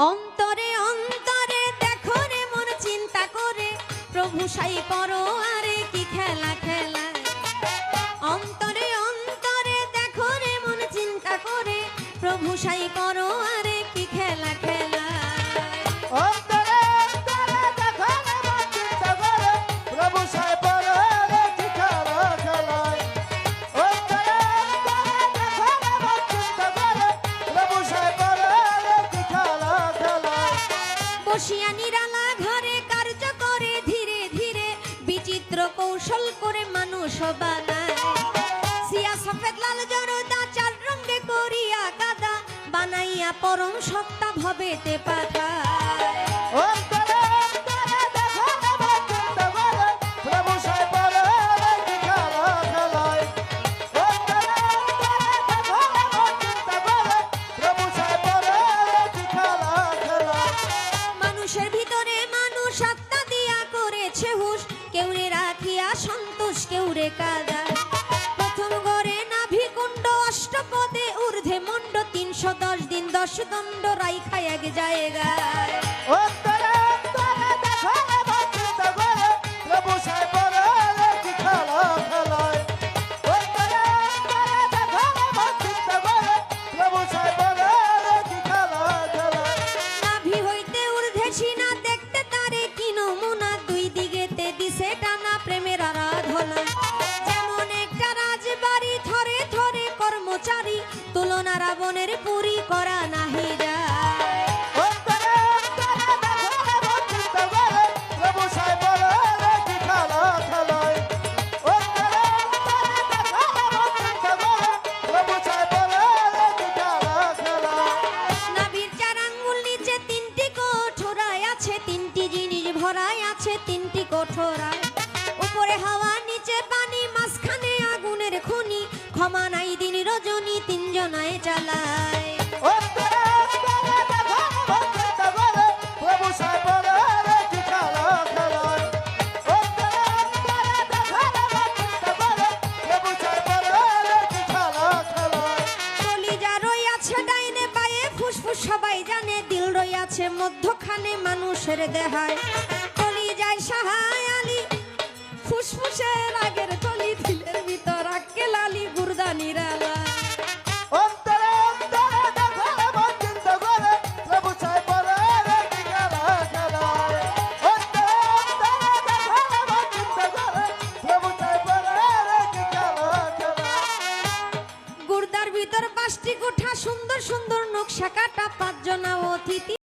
অন্তরে অন্তরে দেখো রে মন চিন্তা করে প্রভু সাই করো আরে কি খেলা খেলা। অন্তরে অন্তরে দেখো রে মন চিন্তা করে প্রভু সাই করো আরে কি খেলা খেলা। অন্তরে অন্তরে দেখো রে মন চিন্তা করে প্রভু সাই করো আরে কি খেলা খেলা। অন্তরে অন্তরে দেখো রে মন চিন্তা করে প্রভু সাই করো আরে কি খেলা খেলা। বসিয়া নিরালা ঘরে কার্য করে ধীরে ধীরে বিচিত্র কৌশল করে মানুষ বানায়। সিয়া সফেদ লাল জরদা চার রঙে করিয়া কাদা বানাইয়া পরম সত্তা ভবেতে পাঠায়। অন্তরে অন্তরে দেখো রে মন চিন্তা করে প্রভু সাই করো আরে কি খেলা খেলা। অন্তরে অন্তরে দেখো রে মন চিন্তা করে প্রভু সাই করো আরে কি খেলা খেলা। মানুষের ভিতরে মানুষ আত্মা দিয়া করেছে হুশ, কেউরে রাখিয়া সন্তোষ কেউরে কাদা। প্রথম গড়ে নাভি কুণ্ড অষ্টপদে ঊর্ধ্বে মণ্ড 310 দিন 10 দণ্ড রাইখা এক জায়গায়। অন্তরে অন্তরে দেখো রে মন চিন্তা করে প্রভু সাই করো আরে কি খেলা খেলা। অন্তরে অন্তরে দেখো রে মন চিন্তা করে প্রভু সাই করো আরে কি খেলা খেলা। নাভি হইতে ঊর্ধ্বে সিনা দেখতে তারে কি নমুনা, দুই দিকেতে দিছে টানা প্রেমের আরাধনা। যেমন একটা রাজবাড়ি থরে থরে কর্মচারী, তুলনা রাবণের পুরী করা নাহি যায়। অন্তরে অন্তরে দেখো রে মন চিন্তা করে প্রভু সাই করো আরে কি খেলা খেলা। অন্তরে অন্তরে দেখো রে মন চিন্তা করে প্রভু সাই করো আরে কি খেলা খেলা। নাভির 4 আঙ্গুল নিচে 3টি কঠোরায় আছে, 3টি জিনিস ভরায় আছে 3টি কঠোরায়। উপরে হাওয়া নিচে পানি মাঝখানে আগুনের খনি, ক্ষমা নাই দিন রজনী 3 জনায় চালায়। অন্তরে অন্তরে দেখো রে মন চিন্তা করে প্রভু সাই করো আরে কি খেলা খেলা। অন্তরে অন্তরে দেখো রে মন চিন্তা করে প্রভু সাই করো আরে কি খেলা খেলা। কলিজা রইয়াছে ডাইনে বায়ে ফুসফুস সবাই জানে, দিল রইয়াছে মধ্যখানে মানুষের দেহায়। কলিজায় সাহায় আলী ফুসফুসের আগের